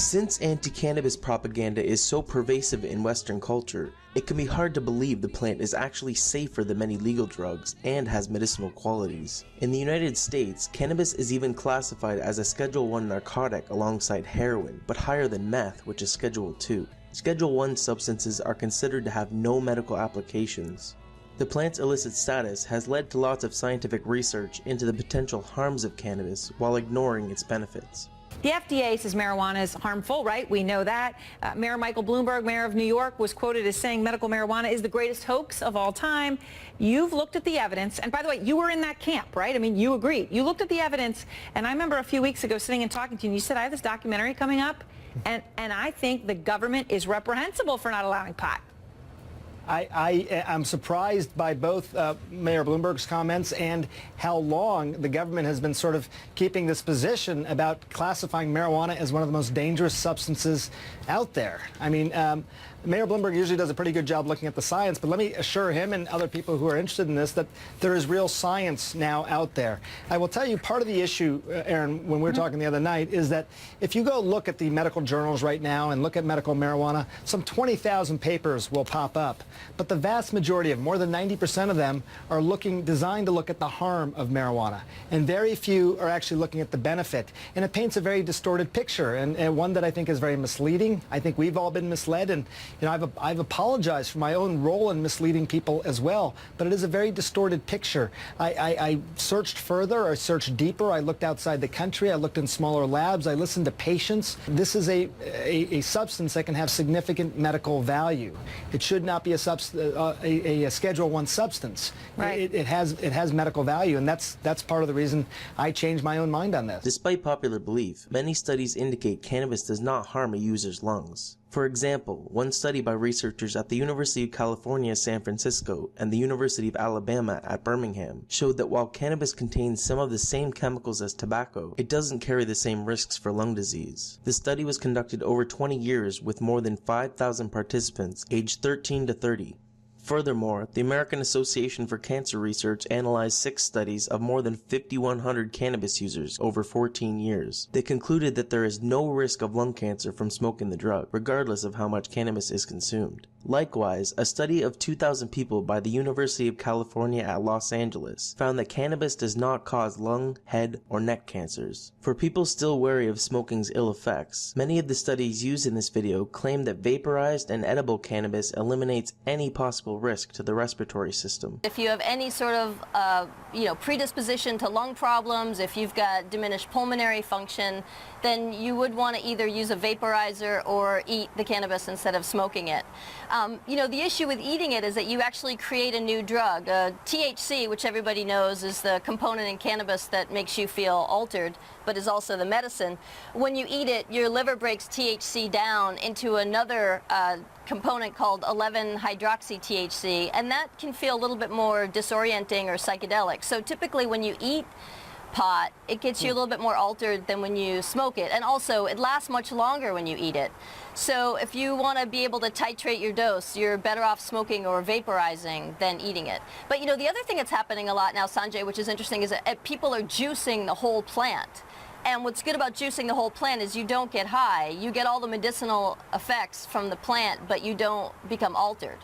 Since anti-cannabis propaganda is so pervasive in Western culture, it can be hard to believe the plant is actually safer than many legal drugs and has medicinal qualities. In the United States, cannabis is even classified as a Schedule I narcotic alongside heroin, but higher than meth, which is Schedule II. Schedule I substances are considered to have no medical applications. The plant's illicit status has led to lots of scientific research into the potential harms of cannabis while ignoring its benefits. The FDA says marijuana is harmful, right? We know that. Mayor Michael Bloomberg, mayor of New York, was quoted as saying medical marijuana is the greatest hoax of all time. You've looked at the evidence, and by the way, you were in that camp, right? I mean, you agreed. You looked at the evidence, and I remember a few weeks ago sitting and talking to you, and you said, I have this documentary coming up, and I think the government is reprehensible for not allowing pot. I'm surprised by both Mayor Bloomberg's comments and how long the government has been sort of keeping this position about classifying marijuana as one of the most dangerous substances out there. I mean, Mayor Bloomberg usually does a pretty good job looking at the science, but let me assure him and other people who are interested in this that there is real science now out there. I will tell you part of the issue, Aaron, when we were talking the other night, is that if you go look at the medical journals right now and look at medical marijuana, some 20,000 papers will pop up. But the vast majority of, more than 90% of them, are designed to look at the harm of marijuana. And very few are actually looking at the benefit. And it paints a very distorted picture, and one that I think is very misleading. I think we've all been misled, and I've apologized for my own role in misleading people as well. But it is a very distorted picture. I searched further, I searched deeper, I looked outside the country, I looked in smaller labs, I listened to patients. This is a substance that can have significant medical value. It should not be a Schedule I substance. Right. It has medical value, and that's part of the reason I changed my own mind on this. Despite popular belief, many studies indicate cannabis does not harm a user's lungs. For example, one study by researchers at the University of California, San Francisco, and the University of Alabama at Birmingham showed that while cannabis contains some of the same chemicals as tobacco, it doesn't carry the same risks for lung disease. The study was conducted over 20 years with more than 5,000 participants aged 13 to 30. Furthermore, the American Association for Cancer Research analyzed 6 studies of more than 5,100 cannabis users over 14 years. They concluded that there is no risk of lung cancer from smoking the drug, regardless of how much cannabis is consumed. Likewise, a study of 2,000 people by the University of California at Los Angeles found that cannabis does not cause lung, head, or neck cancers. For people still wary of smoking's ill effects, many of the studies used in this video claim that vaporized and edible cannabis eliminates any possible risk to the respiratory system. If you have any sort of predisposition to lung problems, if you've got diminished pulmonary function, then you would want to either use a vaporizer or eat the cannabis instead of smoking it. The issue with eating it is that you actually create a new drug. THC, which everybody knows is the component in cannabis that makes you feel altered, but is also the medicine. When you eat it, your liver breaks THC down into another component called 11-hydroxy-THC, and that can feel a little bit more disorienting or psychedelic. So typically when you eat pot, it gets you a little bit more altered than when you smoke it, and also it lasts much longer when you eat it. So if you want to be able to titrate your dose, you're better off smoking or vaporizing than eating it. But the other thing that's happening a lot now, Sanjay, which is interesting, is that people are juicing the whole plant. And what's good about juicing the whole plant is you don't get high. You get all the medicinal effects from the plant, but you don't become altered.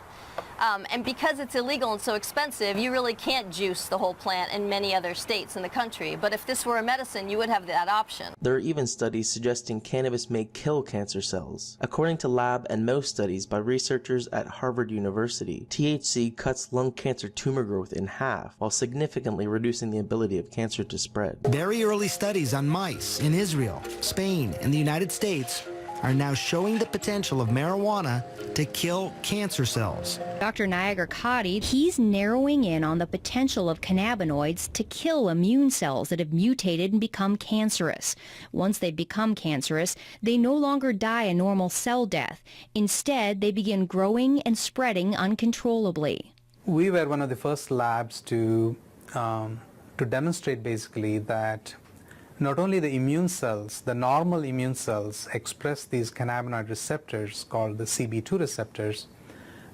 And because it's illegal and so expensive, you really can't juice the whole plant in many other states in the country. But if this were a medicine, you would have that option. There are even studies suggesting cannabis may kill cancer cells. According to lab and mouse studies by researchers at Harvard University, THC cuts lung cancer tumor growth in half, while significantly reducing the ability of cancer to spread. Very early studies on mice in Israel, Spain, and the United States are now showing the potential of marijuana to kill cancer cells. Dr. Niagara Kadi, he's narrowing in on the potential of cannabinoids to kill immune cells that have mutated and become cancerous. Once they become cancerous, they no longer die a normal cell death. Instead, they begin growing and spreading uncontrollably. We were one of the first labs to demonstrate basically that not only the immune cells, the normal immune cells express these cannabinoid receptors called the CB2 receptors,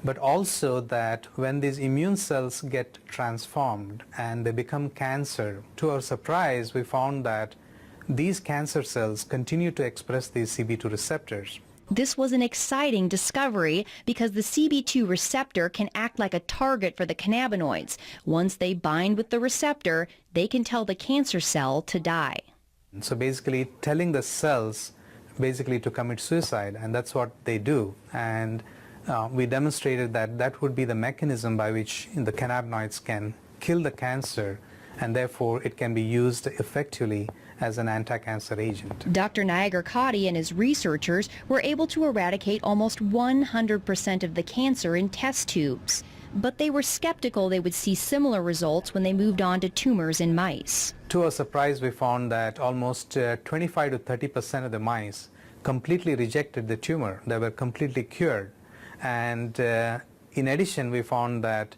but also that when these immune cells get transformed and they become cancer, to our surprise, we found that these cancer cells continue to express these CB2 receptors. This was an exciting discovery because the CB2 receptor can act like a target for the cannabinoids. Once they bind with the receptor, they can tell the cancer cell to die. So basically telling the cells basically to commit suicide, and that's what they do. And we demonstrated that that would be the mechanism by which the cannabinoids can kill the cancer, and therefore it can be used effectively as an anti-cancer agent. Dr. Nagar-Katti and his researchers were able to eradicate almost 100% of the cancer in test tubes. But they were skeptical they would see similar results when they moved on to tumors in mice. To our surprise, we found that almost 25 to 30% of the mice completely rejected the tumor. They were completely cured. And in addition, we found that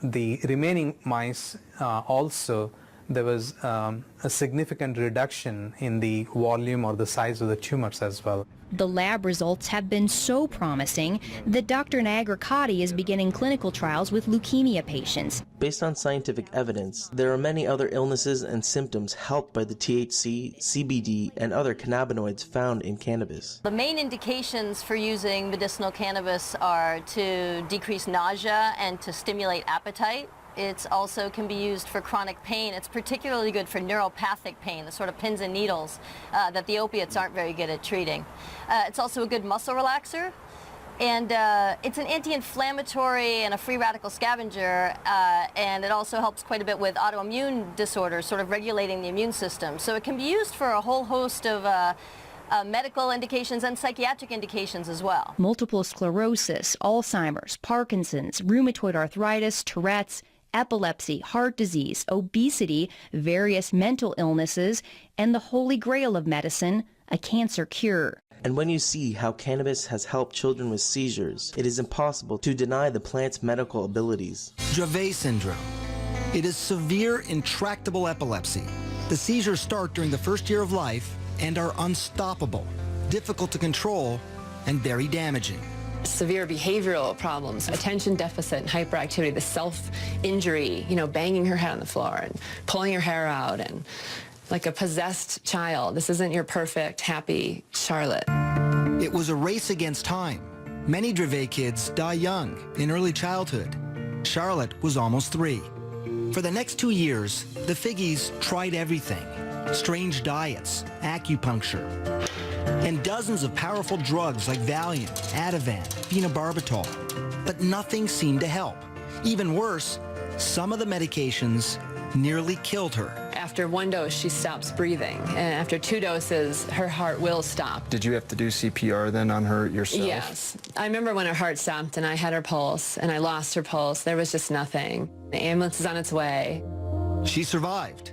the remaining mice also, there was a significant reduction in the volume or the size of the tumors as well. The lab results have been so promising that Dr. Nagar-Katti is beginning clinical trials with leukemia patients. Based on scientific evidence, there are many other illnesses and symptoms helped by the THC, CBD, and other cannabinoids found in cannabis. The main indications for using medicinal cannabis are to decrease nausea and to stimulate appetite. It also can be used for chronic pain. It's particularly good for neuropathic pain, the sort of pins and needles that the opiates aren't very good at treating. It's also a good muscle relaxer, and it's an anti-inflammatory and a free radical scavenger, and it also helps quite a bit with autoimmune disorders, sort of regulating the immune system. So it can be used for a whole host of medical indications and psychiatric indications as well. Multiple sclerosis, Alzheimer's, Parkinson's, rheumatoid arthritis, Tourette's, epilepsy, heart disease, obesity, various mental illnesses, and the holy grail of medicine, a cancer cure. And when you see how cannabis has helped children with seizures, it is impossible to deny the plant's medical abilities. Dravet syndrome. It is severe, intractable epilepsy. The seizures start during the first year of life and are unstoppable, difficult to control, and very damaging. Severe behavioral problems, attention deficit and hyperactivity, the self-injury, banging her head on the floor and pulling her hair out, and like a possessed child. This isn't your perfect, happy Charlotte. It was a race against time. Many Dravet kids die young, in early childhood. Charlotte was almost 3. For the next 2 years, the Figgies tried everything. Strange diets, acupuncture, and dozens of powerful drugs like Valium, Ativan, phenobarbital. But nothing seemed to help. Even worse, some of the medications nearly killed her. After 1 dose, she stops breathing, and after 2 doses, her heart will stop. Did you have to do CPR then on her yourself? Yes. I remember when her heart stopped and I had her pulse, and I lost her pulse. There was just nothing. The ambulance is on its way. She survived.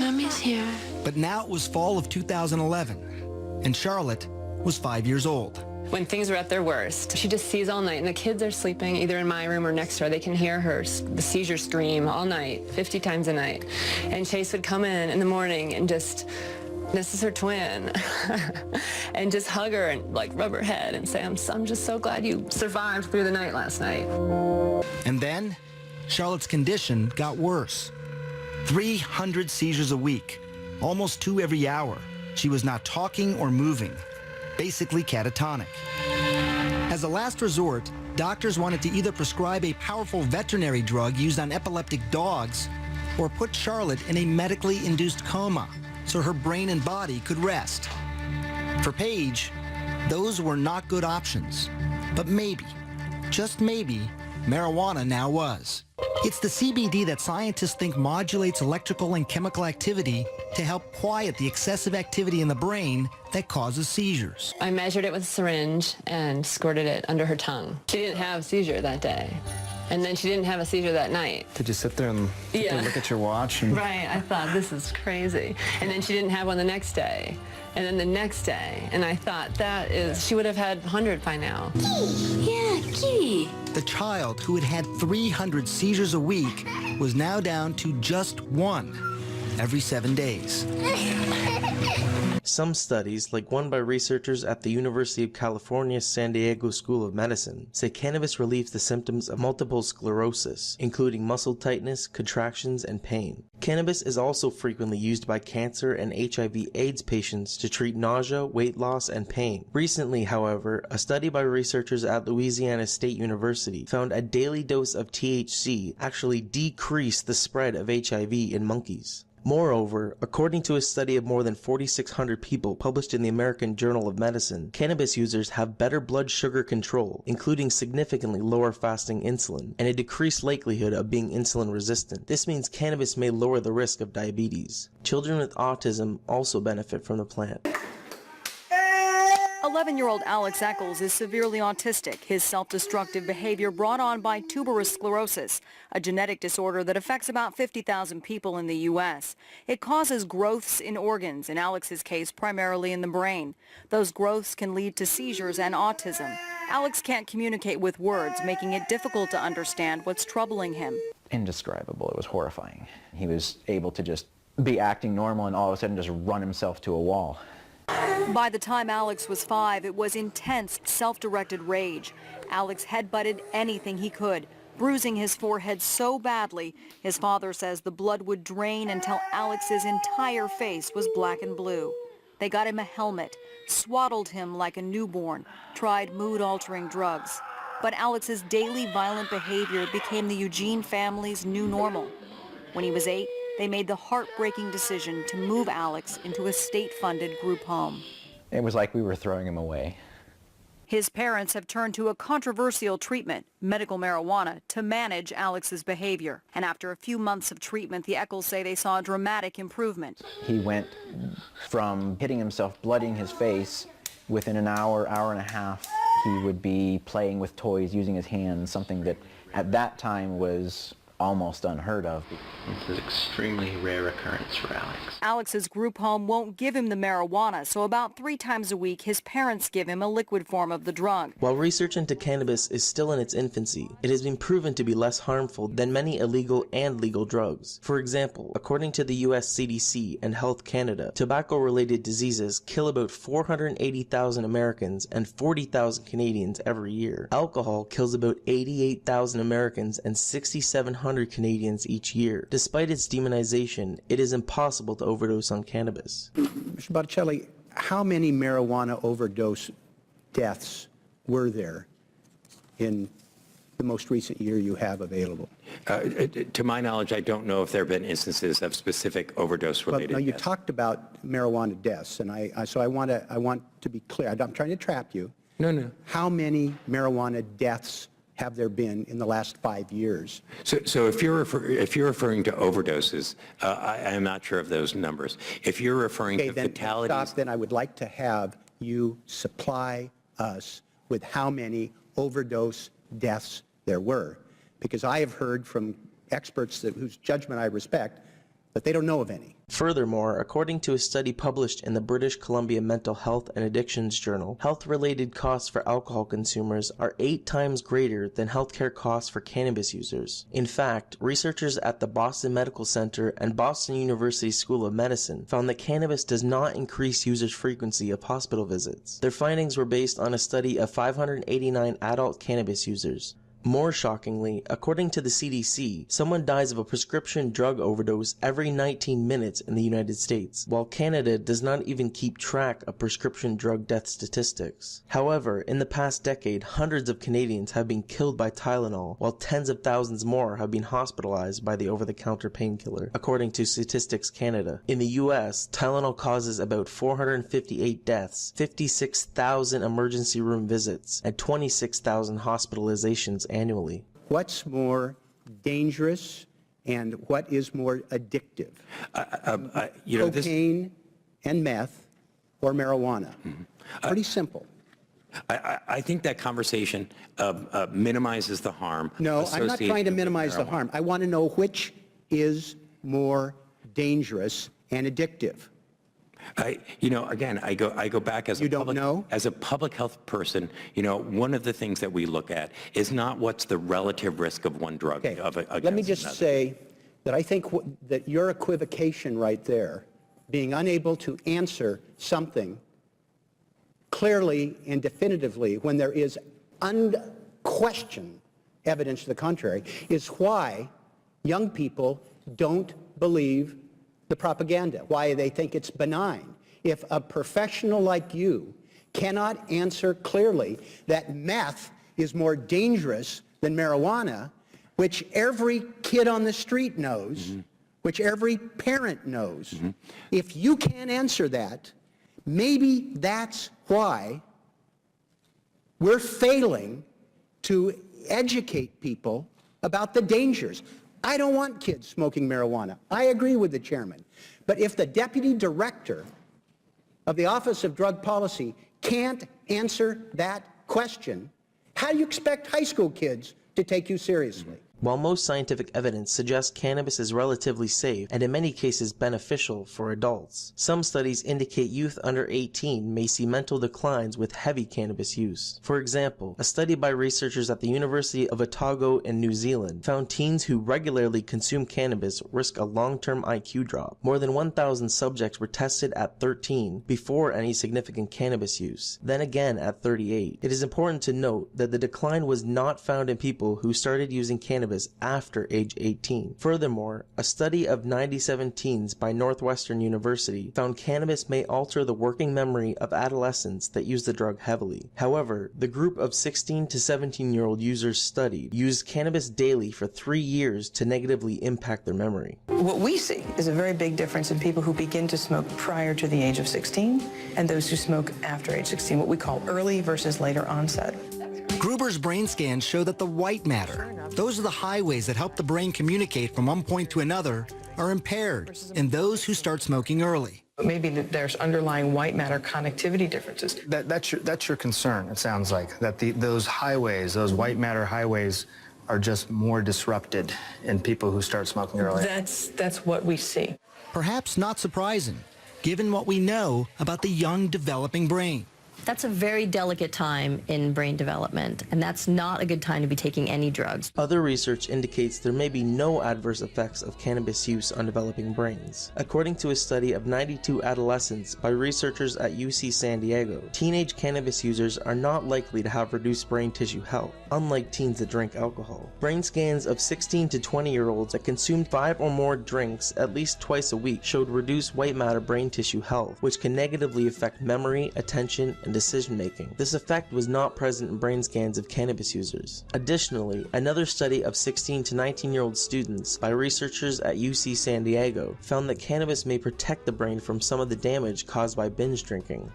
Mommy's here. But now it was fall of 2011, and Charlotte was 5 years old. When things were at their worst, she just sees all night, and the kids are sleeping either in my room or next to her. They can hear her, the seizure scream all night, 50 times a night. And Chase would come in the morning and just, this is her twin, and just hug her and like rub her head and say, I'm just so glad you survived through the night last night. And then Charlotte's condition got worse. 300 seizures a week, almost 2 every hour. She was not talking or moving, basically catatonic. As a last resort, doctors wanted to either prescribe a powerful veterinary drug used on epileptic dogs or put Charlotte in a medically induced coma so her brain and body could rest. For Paige, those were not good options. But maybe, just maybe, marijuana now was. It's the CBD that scientists think modulates electrical and chemical activity to help quiet the excessive activity in the brain that causes seizures. I measured it with a syringe and squirted it under her tongue. She didn't have a seizure that day. And then she didn't have a seizure that night. Did you sit there and look at your watch? And... Right, I thought, this is crazy. And then she didn't have one the next day. And then the next day. And I thought, she would have had 100 by now. Yeah, kitty. The child who had had 300 seizures a week was now down to just 1. every 7 days. Some studies, like one by researchers at the University of California San Diego School of Medicine, say cannabis relieves the symptoms of multiple sclerosis, including muscle tightness, contractions, and pain. Cannabis is also frequently used by cancer and HIV/AIDS patients to treat nausea, weight loss, and pain. Recently, however, a study by researchers at Louisiana State University found a daily dose of THC actually decreased the spread of HIV in monkeys. Moreover, according to a study of more than 4,600 people published in the American Journal of Medicine, cannabis users have better blood sugar control, including significantly lower fasting insulin, and a decreased likelihood of being insulin resistant. This means cannabis may lower the risk of diabetes. Children with autism also benefit from the plant. 11-year-old Alex Eccles is severely autistic. His self-destructive behavior brought on by tuberous sclerosis, a genetic disorder that affects about 50,000 people in the U.S. It causes growths in organs, in Alex's case primarily in the brain. Those growths can lead to seizures and autism. Alex can't communicate with words, making it difficult to understand what's troubling him. Indescribable. It was horrifying. He was able to just be acting normal and all of a sudden just run himself to a wall. By the time Alex was 5, it was intense, self-directed rage. Alex headbutted anything he could, bruising his forehead so badly, his father says the blood would drain until Alex's entire face was black and blue. They got him a helmet, swaddled him like a newborn, tried mood-altering drugs. But Alex's daily violent behavior became the Eugene family's new normal. When he was 8, they made the heartbreaking decision to move Alex into a state-funded group home. It was like we were throwing him away. His parents have turned to a controversial treatment, medical marijuana, to manage Alex's behavior. And after a few months of treatment, the Eccles say they saw a dramatic improvement. He went from hitting himself, blooding his face. Within an hour, hour and a half, he would be playing with toys, using his hands, something that at that time was almost unheard of. It's an extremely rare occurrence for Alex. Alex's group home won't give him the marijuana, so about 3 times a week his parents give him a liquid form of the drug. While research into cannabis is still in its infancy, it has been proven to be less harmful than many illegal and legal drugs. For example, according to the US CDC and Health Canada, tobacco-related diseases kill about 480,000 Americans and 40,000 Canadians every year. Alcohol kills about 88,000 Americans and 6,700 Canadians each year. Despite its demonization, it is impossible to overdose on cannabis. Mr. Botticelli, how many marijuana overdose deaths were there in the most recent year you have available? To my knowledge, I don't know if there have been instances of specific overdose-related deaths. You deaths. talked about marijuana deaths, and so I want to be clear. I'm trying to trap you. No. How many marijuana deaths have there been in the last 5 years? So if you're referring to overdoses, I am not sure of those numbers. If you're referring to fatalities, then I would like to have you supply us with how many overdose deaths there were, because I have heard from experts whose judgment I respect that they don't know of any. Furthermore, according to a study published in the British Columbia Mental Health and Addictions Journal, health-related costs for alcohol consumers are 8 times greater than healthcare costs for cannabis users. In fact, researchers at the Boston Medical Center and Boston University School of Medicine found that cannabis does not increase users' frequency of hospital visits. Their findings were based on a study of 589 adult cannabis users. More shockingly, according to the CDC, someone dies of a prescription drug overdose every 19 minutes in the United States, while Canada does not even keep track of prescription drug death statistics. However, in the past decade, hundreds of Canadians have been killed by Tylenol, while tens of thousands more have been hospitalized by the over-the-counter painkiller, according to Statistics Canada. In the US, Tylenol causes about 458 deaths, 56,000 emergency room visits, and 26,000 hospitalizations annually. What's more dangerous and what is more addictive? Cocaine and meth or marijuana? Pretty simple. I think that conversation minimizes the harm. No, I'm not trying to minimize the harm. I want to know which is more dangerous and addictive. Again, I go back as as a public health person. One of the things that we look at is not what's the relative risk of one drug. Let me just say that I think that your equivocation right there, being unable to answer something clearly and definitively when there is unquestioned evidence to the contrary, is why young people don't believe the propaganda, why they think it's benign. If a professional like you cannot answer clearly that meth is more dangerous than marijuana, which every kid on the street knows, which every parent knows, if you can't answer that, maybe that's why we're failing to educate people about the dangers. I don't want kids smoking marijuana. I agree with the chairman. But if the deputy director of the Office of Drug Policy can't answer that question, how do you expect high school kids to take you seriously? While most scientific evidence suggests cannabis is relatively safe and in many cases beneficial for adults, some studies indicate youth under 18 may see mental declines with heavy cannabis use. For example, a study by researchers at the University of Otago in New Zealand found teens who regularly consume cannabis risk a long-term IQ drop. More than 1,000 subjects were tested at 13 before any significant cannabis use, then again at 38. It is important to note that the decline was not found in people who started using cannabis after age 18. Furthermore, a study of 97 teens by Northwestern University found cannabis may alter the working memory of adolescents that use the drug heavily. However, the group of 16 to 17-year-old users studied used cannabis daily for 3 years to negatively impact their memory. What we see is a very big difference in people who begin to smoke prior to the age of 16 and those who smoke after age 16, what we call early versus later onset. Gruber's brain scans show that the white matter, those are the highways that help the brain communicate from one point to another, are impaired in those who start smoking early. Maybe there's underlying white matter connectivity differences. That's your concern, it sounds like, that those highways, those white matter highways, are just more disrupted in people who start smoking early. That's what we see. Perhaps not surprising, given what we know about the young developing brain. That's a very delicate time in brain development, and that's not a good time to be taking any drugs. Other research indicates there may be no adverse effects of cannabis use on developing brains. According to a study of 92 adolescents by researchers at UC San Diego, teenage cannabis users are not likely to have reduced brain tissue health, unlike teens that drink alcohol. Brain scans of 16 to 20-year-olds that consumed 5 or more drinks at least twice a week showed reduced white matter brain tissue health, which can negatively affect memory, attention, and decision-making. This effect was not present in brain scans of cannabis users. Additionally, another study of 16 to 19-year-old students by researchers at UC San Diego found that cannabis may protect the brain from some of the damage caused by binge drinking.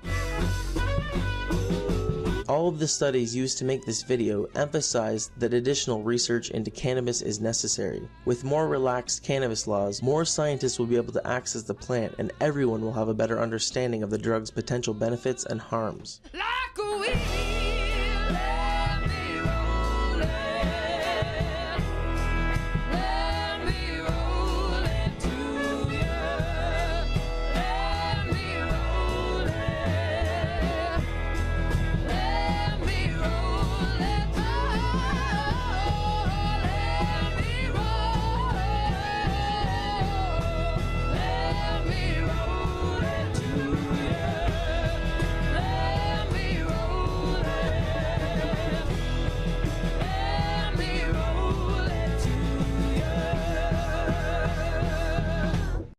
All of the studies used to make this video emphasize that additional research into cannabis is necessary. With more relaxed cannabis laws, more scientists will be able to access the plant and everyone will have a better understanding of the drug's potential benefits and harms. Like a weed.